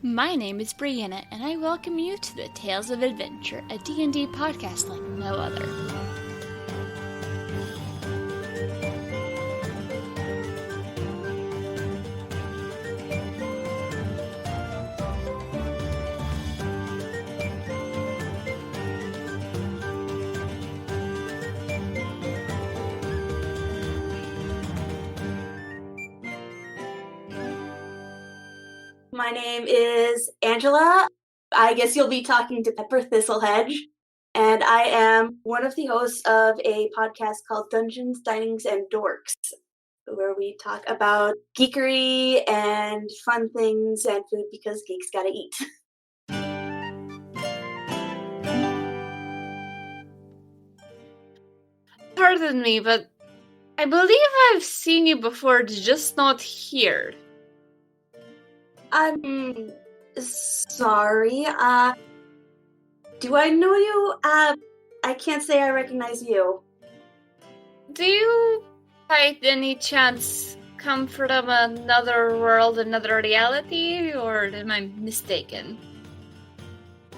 My name is Brianna, and I welcome you to the Tales of Adventure, a D&D podcast like no other. My name is Angela. I guess you'll be talking to Pepper Thistlehidge, and I am one of the hosts of a podcast called Dungeons, Dinings, and Dorks, where we talk about geekery and fun things and food because geeks gotta eat. Pardon me, but I believe I've seen you before, just not here. I'm sorry. Do I know you? I can't say I recognize you. Do you, by any chance, come from another world, another reality, or am I mistaken?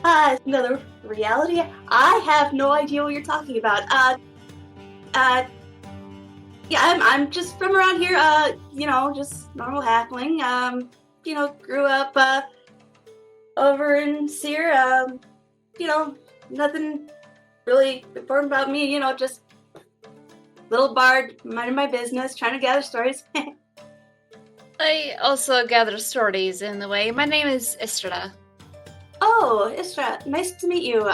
Another reality? I have no idea what you're talking about. Yeah, I'm just from around here, just normal halfling. Grew up, over in Sear, nothing really important about me, just little bard, minding my business, trying to gather stories. I also gather stories in a way. My name is Estrada. Oh, Istra, nice to meet you.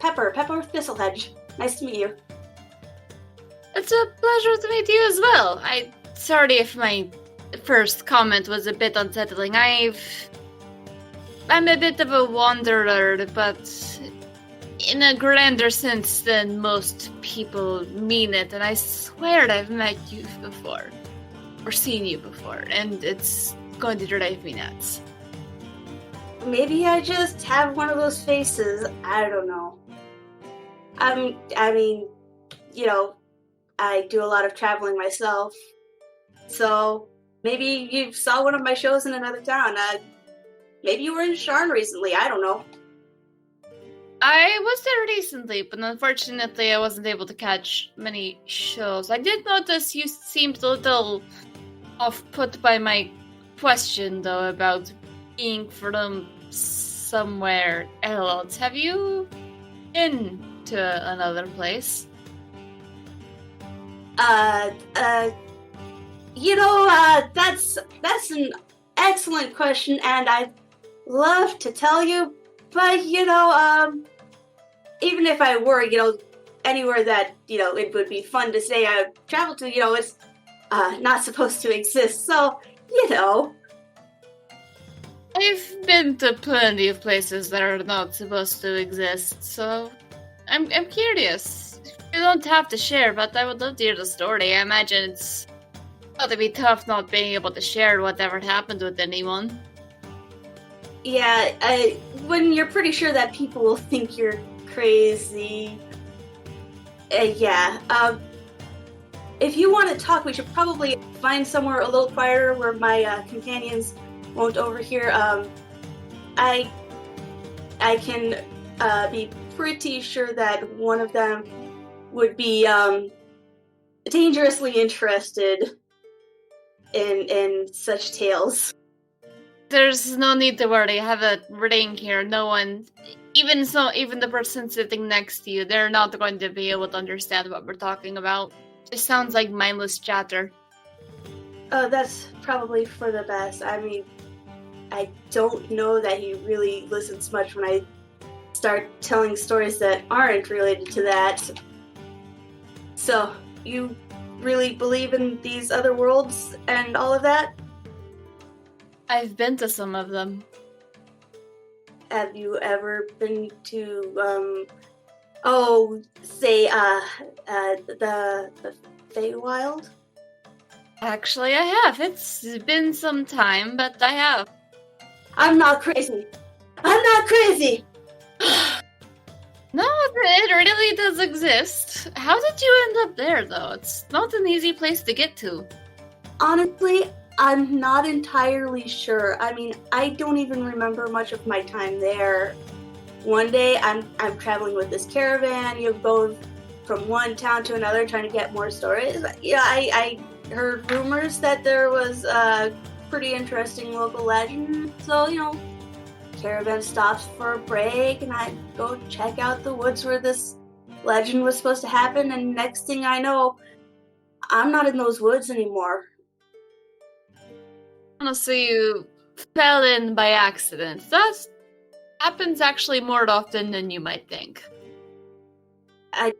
Pepper Thistlehidge. Nice to meet you. It's a pleasure to meet you as well. Sorry if my first comment was a bit unsettling. I'm a bit of a wanderer, but in a grander sense than most people mean it, and I swear I've met you before. Or seen you before, and it's going to drive me nuts. Maybe I just have one of those faces. I don't know. I do a lot of traveling myself. So maybe you saw one of my shows in another town. Maybe you were in Sharn recently. I don't know. I was there recently, but unfortunately I wasn't able to catch many shows. I did notice you seemed a little off-put by my question, though, about being from somewhere else. Have you been to another place? That's an excellent question, and I'd love to tell you, but, even if I were, anywhere that, it would be fun to say I travel to, it's, not supposed to exist, so, I've been to plenty of places that are not supposed to exist, so I'm curious. You don't have to share, but I would love to hear the story. I imagine it's got to be tough not being able to share whatever happened with anyone. Yeah, when you're pretty sure that people will think you're crazy. If you want to talk, we should probably find somewhere a little quieter where my companions won't overhear. I can be pretty sure that one of them would be dangerously interested in such tales. There's no need to worry. I have a ring here. No one, even the person sitting next to you, they're not going to be able to understand what we're talking about. It sounds like mindless chatter. Oh, that's probably for the best. I mean, I don't know that he really listens much when I start telling stories that aren't related to that. So, you really believe in these other worlds and all of that? I've been to some of them. Have you ever been to, the Feywild? Actually, I have. It's been some time, but I have. I'm not crazy. No, it really does exist. How did you end up there, though? It's not an easy place to get to. Honestly, I'm not entirely sure. I mean, I don't even remember much of my time there. One day, I'm traveling with this caravan. You go from one town to another trying to get more stories. Yeah, I heard rumors that there was a pretty interesting local legend. So, caravan stops for a break, and I go check out the woods where this legend was supposed to happen. And next thing I know, I'm not in those woods anymore. Honestly, you fell in by accident. That happens actually more often than you might think. I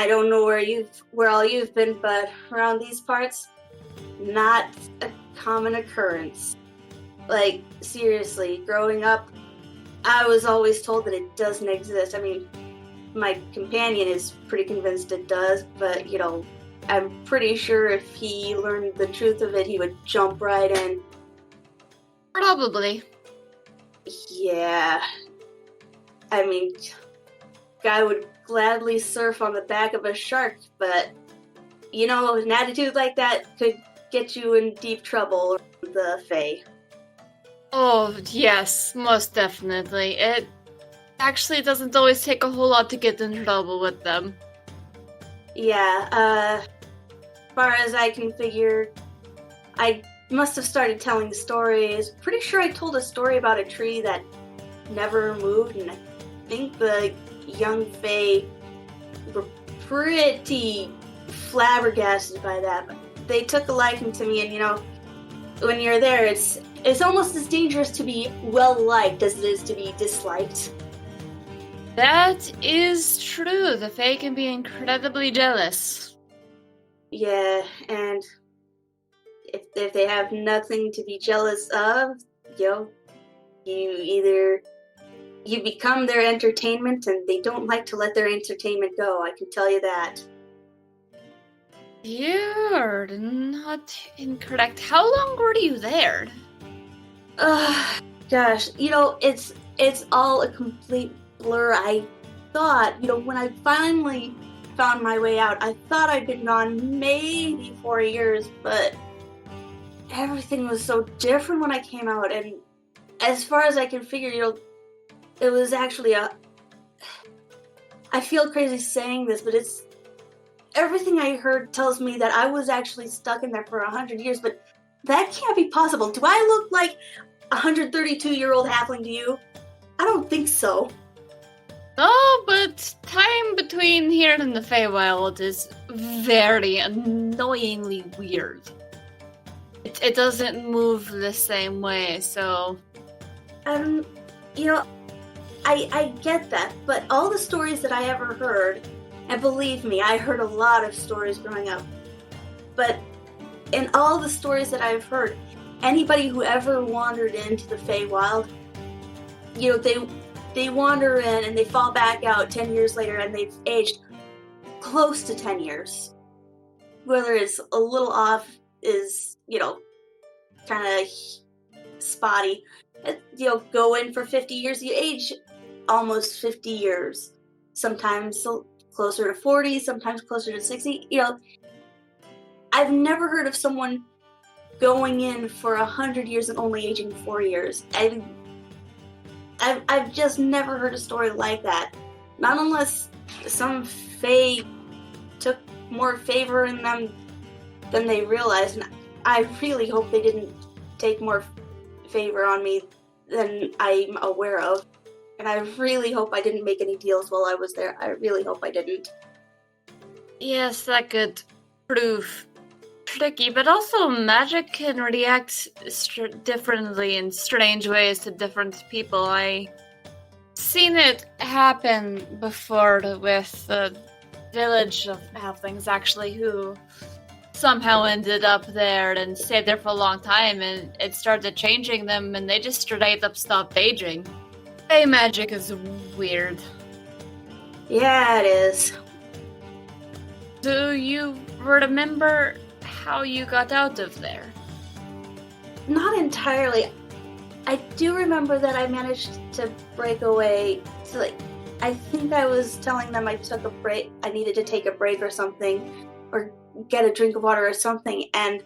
don't know where all you've been, but around these parts, not a common occurrence. Like, seriously, growing up, I was always told that it doesn't exist. I mean, my companion is pretty convinced it does, but, I'm pretty sure if he learned the truth of it, he would jump right in. Probably. Yeah. I mean, guy would gladly surf on the back of a shark, but, an attitude like that could get you in deep trouble with the Fae. Oh, yes, most definitely. It actually doesn't always take a whole lot to get in trouble with them. Yeah, as far as I can figure, I must have started telling stories. Pretty sure I told a story about a tree that never moved, and I think the young Fae were pretty flabbergasted by that. But they took a liking to me, and when you're there, it's almost as dangerous to be well-liked as it is to be disliked. That is true. The Fae can be incredibly jealous. Yeah, and if they have nothing to be jealous of, you become their entertainment, and they don't like to let their entertainment go, I can tell you that. You're not incorrect. How long were you there? Gosh, it's all a complete blur. I thought, when I finally found my way out, I thought I'd been gone maybe 4 years, but everything was so different when I came out, and as far as I can figure, it was actually I feel crazy saying this, but everything I heard tells me that I was actually stuck in there for 100 years, but that can't be possible. Do I look like a 132-year-old halfling to you? I don't think so. Oh, but time between here and the Feywild is very annoyingly weird. It doesn't move the same way, so... I get that, but all the stories that I ever heard, and believe me, I heard a lot of stories growing up, but in all the stories that I've heard, anybody who ever wandered into the Feywild, they wander in and they fall back out 10 years later and they've aged close to 10 years. Whether it's a little off is, kind of spotty. Go in for 50 years, you age almost 50 years. Sometimes closer to 40, sometimes closer to 60. I've never heard of someone going in for 100 years and only aging 4 years. I've just never heard a story like that. Not unless some Fae took more favor in them than they realized. And I really hope they didn't take more favor on me than I'm aware of. And I really hope I didn't make any deals while I was there. I really hope I didn't. Yes, that could prove tricky, but also magic can react differently in strange ways to different people. I seen it happen before with the village of halflings, actually, who somehow ended up there and stayed there for a long time, and it started changing them, and they just straight up stopped aging. Hey, magic is weird. Yeah, it is. Do you remember how you got out of there? Not entirely. I do remember that I managed to break away. So, I think I was telling them I took a break. I needed to take a break or something, or get a drink of water or something. And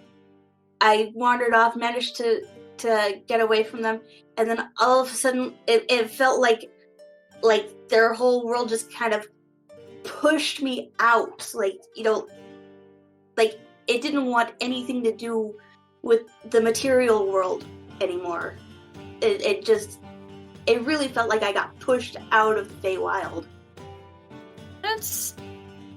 I wandered off, managed to get away from them, and then all of a sudden it felt like their whole world just kind of pushed me out. Like, like it didn't want anything to do with the material world anymore. It really felt like I got pushed out of the Feywild. That's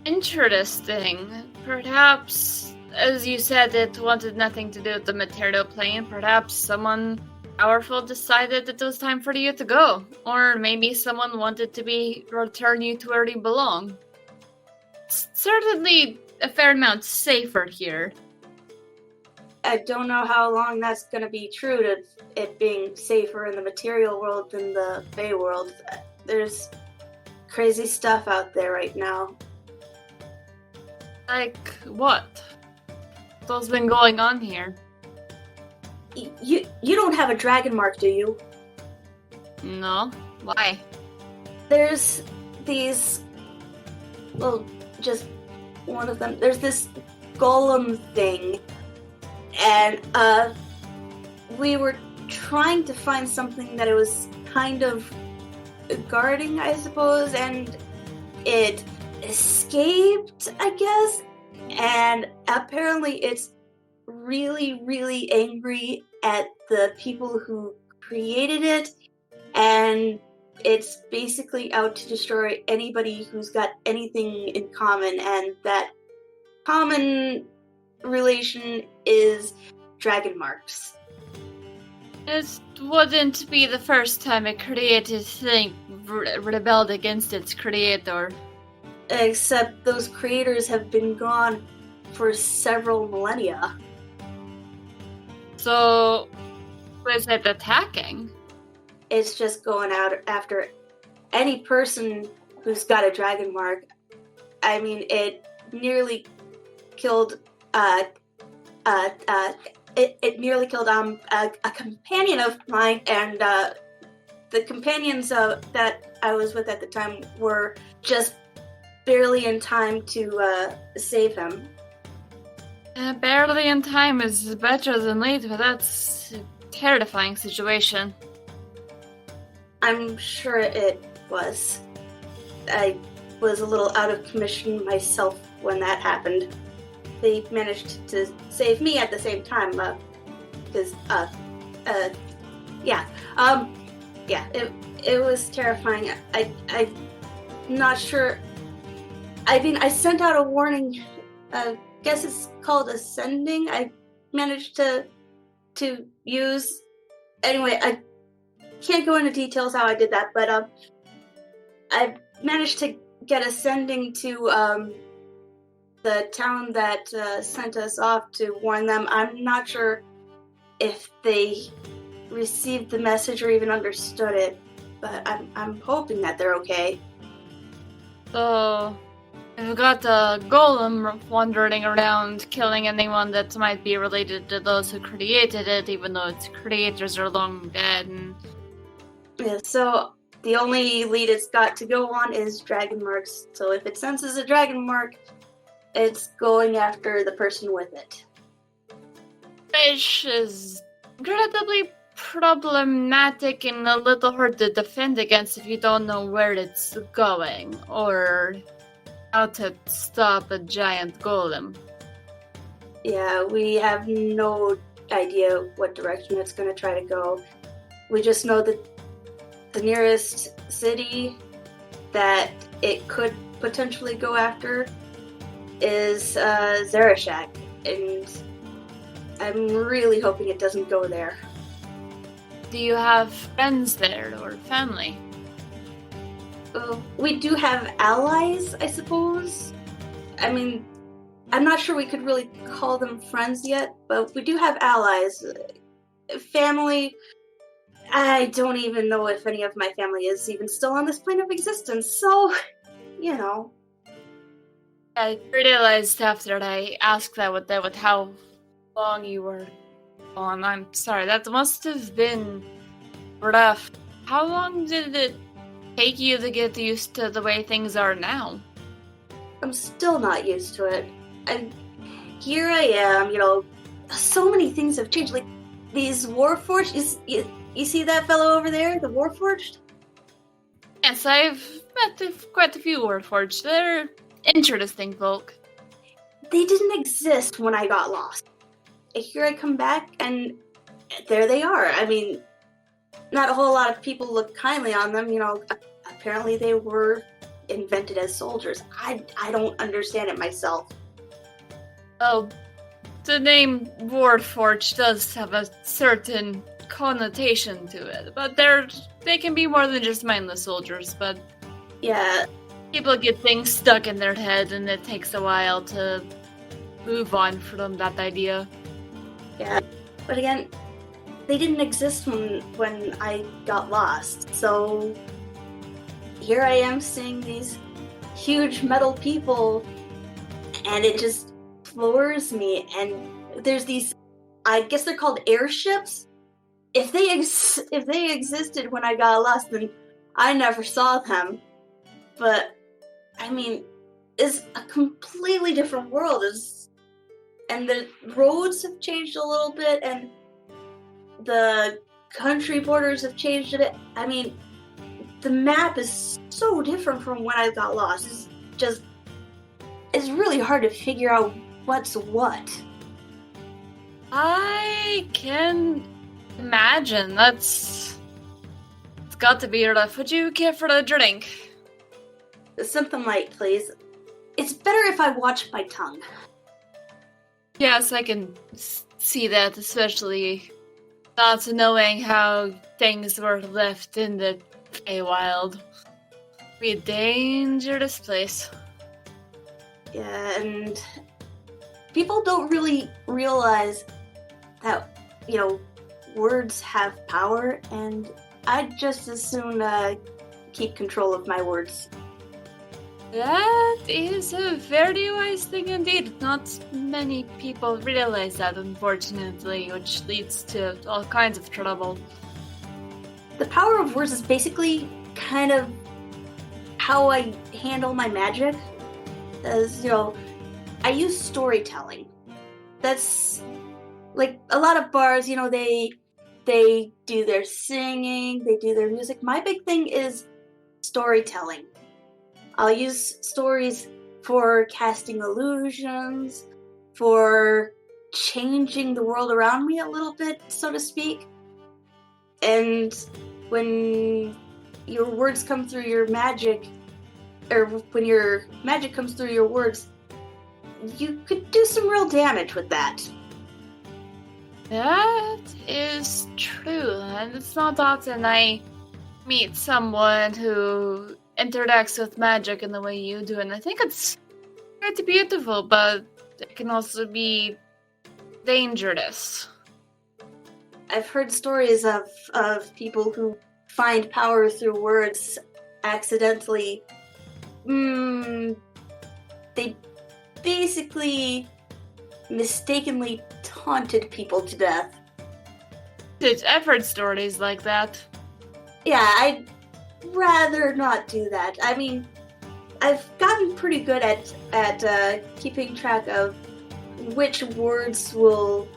interesting. Perhaps, as you said, it wanted nothing to do with the material plane. Perhaps someone powerful decided that it was time for you to go. Or maybe someone wanted to return you to where you belong. It's certainly a fair amount safer here. I don't know how long that's going to be true to it being safer in the material world than the Fey world. There's crazy stuff out there right now. Like what? What's been going on here? You don't have a dragon mark, do you? No. Why? There's these... Well, just one of them. There's this golem thing. And, we were trying to find something that it was kind of guarding, I suppose, and it escaped, I guess, and apparently it's really, really angry at the people who created it, and it's basically out to destroy anybody who's got anything in common, and that common relation is dragon marks. It wouldn't be the first time a created thing rebelled against its creator. Except those creators have been gone for several millennia. So, was it attacking? It's just going out after any person who's got a dragon mark. I mean, it nearly killed it nearly killed a companion of mine, and the companions that I was with at the time were just barely in time to save him. Barely in time is better than late, but that's a terrifying situation. I'm sure it was. I was a little out of commission myself when that happened. They managed to save me at the same time, because, it was terrifying. I'm not sure. I mean, I sent out a warning, guess it's called ascending. I managed to use, anyway, I can't go into details how I did that, but, I managed to get ascending to, the town that sent us off to warn them. I'm not sure if they received the message or even understood it, but I'm hoping that they're okay. So, we've got a golem wandering around, killing anyone that might be related to those who created it, even though its creators are long dead. And... Yeah, so the only lead it's got to go on is dragon marks. So if it senses a dragon mark, it's going after the person with it. Which is incredibly problematic and a little hard to defend against if you don't know where it's going or how to stop a giant golem. Yeah, we have no idea what direction it's going to try to go. We just know that the nearest city that it could potentially go after is Zarashak, and I'm really hoping it doesn't go there. Do you have friends there or family? We do have allies, I suppose. I mean, I'm not sure we could really call them friends yet, but we do have allies. Family, I don't even know if any of my family is even still on this plane of existence, so, you know. I realized after I asked that with how long you were gone. I'm sorry, that must have been rough. How long did it take you to get used to the way things are now? I'm still not used to it. And here I am, so many things have changed. Like these Warforged. You see that fellow over there, the Warforged? Yes, I've met quite a few Warforged. They're interesting folk. They didn't exist when I got lost. Here I come back, and there they are. I mean, not a whole lot of people look kindly on them. Apparently they were invented as soldiers. I don't understand it myself. Oh, the name Warforged does have a certain connotation to it, but they can be more than just mindless soldiers. But yeah, people get things stuck in their head, and it takes a while to move on from that idea. Yeah, but again, they didn't exist when I got lost. So here I am seeing these huge metal people, and it just floors me. And there's these, I guess they're called airships. If they existed when I got lost, then I never saw them. But I mean, it's a completely different world. And the roads have changed a little bit, and the country borders have changed a bit. I mean, the map is so different from when I got lost. It's really hard to figure out what's what. I can imagine. It's got to be rough. Would you care for a drink? Something light, please. It's better if I watch my tongue. Yes, I can see that, especially not knowing how things were left in the Feywild. Be a dangerous place. Yeah, and people don't really realize that, words have power, and I'd just as soon keep control of my words. That is a very wise thing indeed. Not many people realize that, unfortunately, which leads to all kinds of trouble. The power of words is basically kind of how I handle my magic. As I use storytelling. That's like a lot of bars, they do their singing, they do their music. My big thing is storytelling. I'll use stories for casting illusions, for changing the world around me a little bit, so to speak. And when your words come through your magic, or when your magic comes through your words, you could do some real damage with that. That is true, and it's not often I meet someone who interacts with magic in the way you do, and I think it's pretty beautiful, but it can also be dangerous. I've heard stories of people who find power through words accidentally. They basically mistakenly taunted people to death. I've heard stories like that. Yeah, I'd rather not do that. I mean, I've gotten pretty good at keeping track of which words will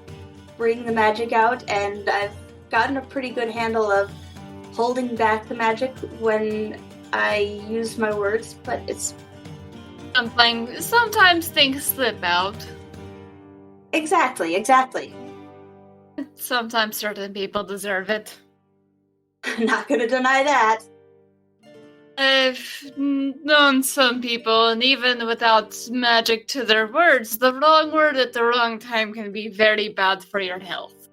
bring the magic out, and I've gotten a pretty good handle of holding back the magic when I use my words, but it's... Sometimes things slip out. Exactly. Sometimes certain people deserve it. Not gonna deny that. I've known some people, and even without magic to their words, the wrong word at the wrong time can be very bad for your health.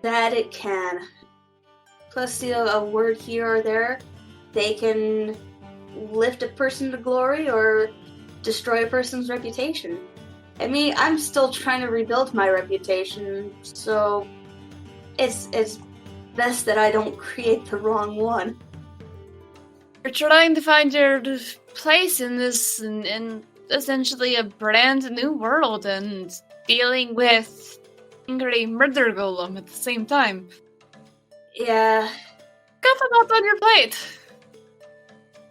That it can. Plus, a word here or there, they can lift a person to glory or destroy a person's reputation. I mean, I'm still trying to rebuild my reputation, so it's best that I don't create the wrong one. You're trying to find your place in this, in essentially a brand new world, and dealing with angry murder golem at the same time. Yeah. Got a lot on your plate.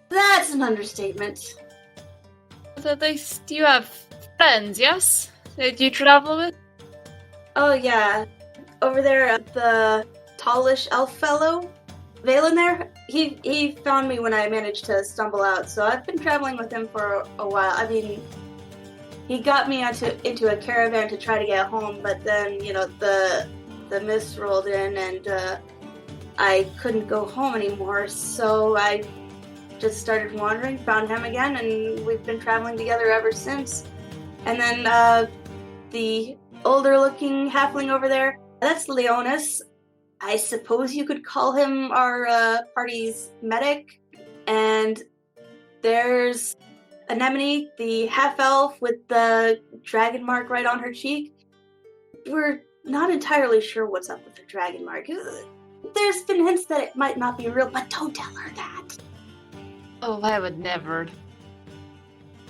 That's an understatement. But at least you have friends, yes? That you travel with? Oh yeah, over there, the tallish elf fellow, Valen there, he found me when I managed to stumble out, so I've been traveling with him for a while. I mean, he got me into a caravan to try to get home, but then, the mist rolled in and I couldn't go home anymore, so I just started wandering, found him again, and we've been traveling together ever since. And then the older-looking halfling over there, that's Leonis. I suppose you could call him our party's medic. And there's Anemone, the half-elf with the dragon mark right on her cheek. We're not entirely sure what's up with the dragon mark. There's been hints that it might not be real, but don't tell her that. Oh, I would never.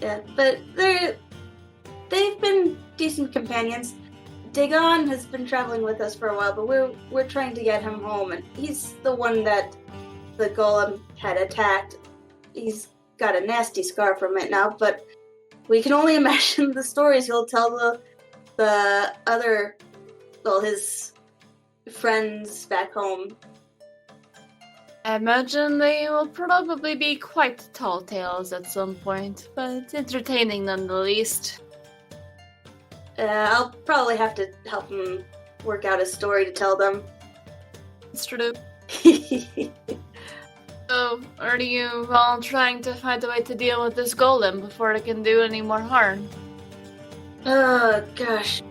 Yeah, but they've been decent companions. Dagon has been traveling with us for a while, but we're trying to get him home, and he's the one that the golem had attacked. He's got a nasty scar from it now, but we can only imagine the stories he'll tell the other, his friends back home. I imagine they will probably be quite tall tales at some point, but entertaining none the least. I'll probably have to help him work out a story to tell them. It's true. So, are you all trying to find a way to deal with this golem before it can do any more harm? Oh, gosh.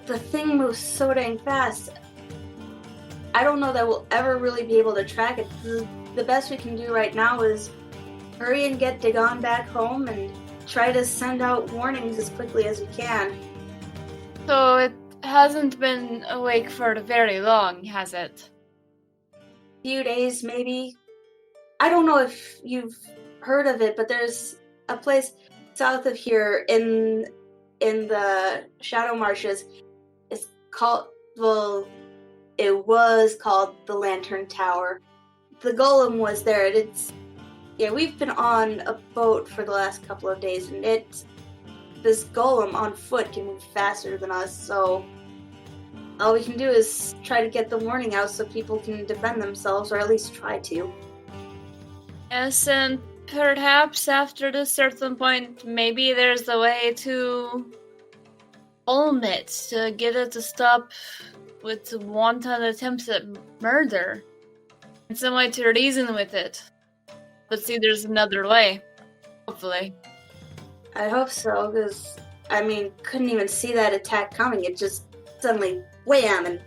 The thing moves so dang fast. I don't know that we'll ever really be able to track it. The best we can do right now is hurry and get Dagon back home and try to send out warnings as quickly as we can. So it hasn't been awake for very long, has it? Few days, maybe. I don't know if you've heard of it, but there's a place south of here in the Shadow Marshes. It's called, it was called the Lantern Tower. The golem was there. We've been on a boat for the last couple of days, and this golem on foot can move faster than us, so all we can do is try to get the warning out so people can defend themselves, or at least try to. Yes, and perhaps after a certain point, maybe there's a way to calm it, to get it to stop with wanton attempts at murder. And some way to reason with it. But see, there's another way. Hopefully. I hope so, because, couldn't even see that attack coming. It just suddenly wham, and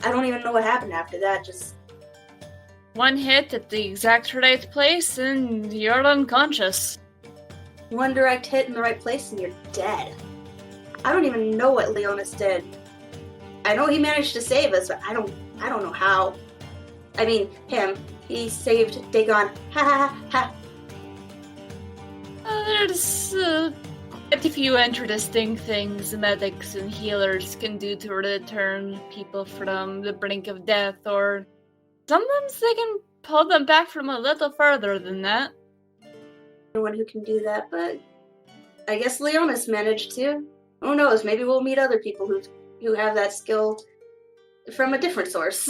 I don't even know what happened after that. Just one hit at the exact right place, and you're unconscious. one direct hit in the right place, and you're dead. I don't even know what Leonis did. I know he managed to save us, but I don't know how. Him. He saved Dagon. Ha ha ha. There's quite a few interesting things medics and healers can do to return people from the brink of death, or sometimes they can pull them back from a little further than that. No one who can do that, but I guess Leonis managed to. Who knows? Maybe we'll meet other people who have that skill from a different source.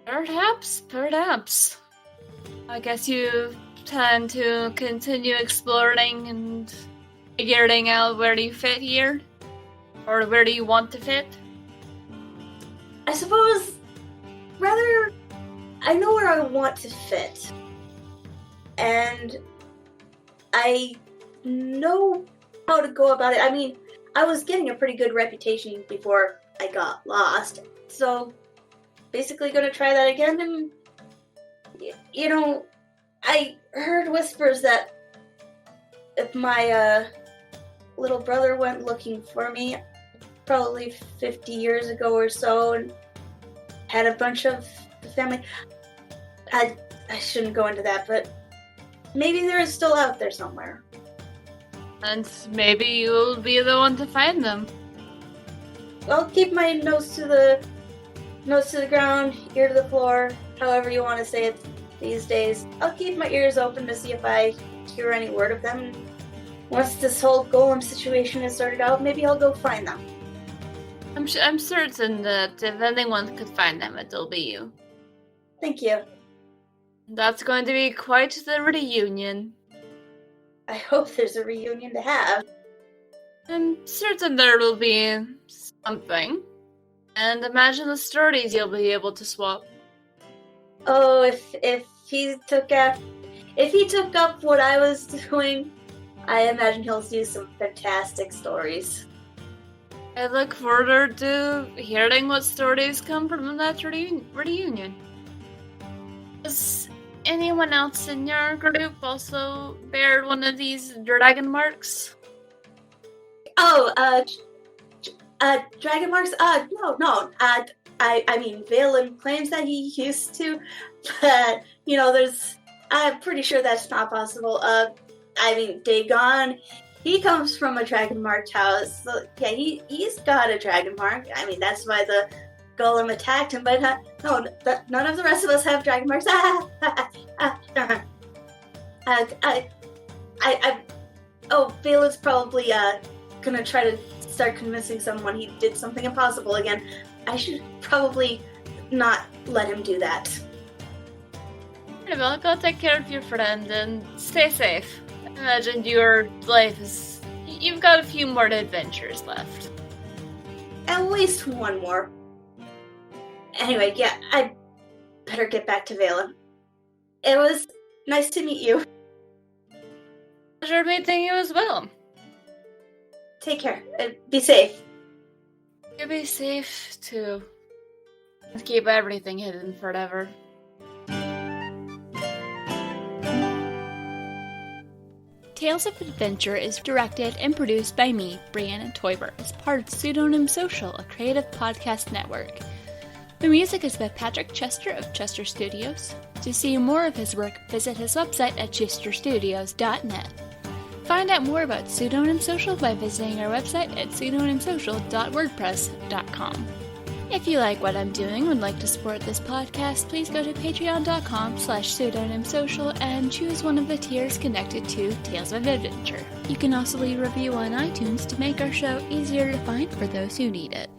Perhaps. I guess you plan to continue exploring and figuring out where you fit here? Or where do you want to fit? I suppose, rather, I know where I want to fit. And I know how to go about it. I was getting a pretty good reputation before I got lost. So, basically gonna try that again, and, I heard whispers that if my, little brother went looking for me, probably 50 years ago or so, and had a bunch of the family. I shouldn't go into that, but maybe they're still out there somewhere. And maybe you'll be the one to find them. I'll keep my nose to the ground, ear to the floor, however you want to say it these days. I'll keep my ears open to see if I hear any word of them. Once this whole golem situation is sorted out, maybe I'll go find them. I'm certain that if anyone could find them, it'll be you. Thank you. That's going to be quite the reunion. I hope there's a reunion to have. I'm certain there will be something. And imagine the stories you'll be able to swap. Oh, if he took up what I was doing, I imagine he'll do some fantastic stories. I look forward to hearing what stories come from that reunion. Does anyone else in your group also bear one of these dragon marks? Oh, dragon marks? No. I mean, Valen claims that he used to, but, I'm pretty sure that's not possible. I mean, Dagon, he comes from a dragon marked house. So, yeah, he's got a dragon mark. I mean, that's why the golem attacked him, but none of the rest of us have dragon marks. Valen's probably, gonna try to start convincing someone he did something impossible again. I should probably not let him do that. Well, go take care of your friend and stay safe. I imagine your life is... You've got a few more adventures left. At least one more. Anyway, yeah, I better get back to Valen. It was nice to meet you. Pleasure meeting you as well. Take care. Be safe. You be safe, too. And keep everything hidden forever. Tales of Adventure is directed and produced by me, Brianna Toiber, as part of Pseudonym Social, a creative podcast network. The music is by Patrick Chester of Chester Studios. To see more of his work, visit his website at chesterstudios.net. Find out more about Pseudonym Social by visiting our website at pseudonymsocial.wordpress.com. If you like what I'm doing and would like to support this podcast, please go to patreon.com/pseudonymsocial and choose one of the tiers connected to Tales of Adventure. You can also leave a review on iTunes to make our show easier to find for those who need it.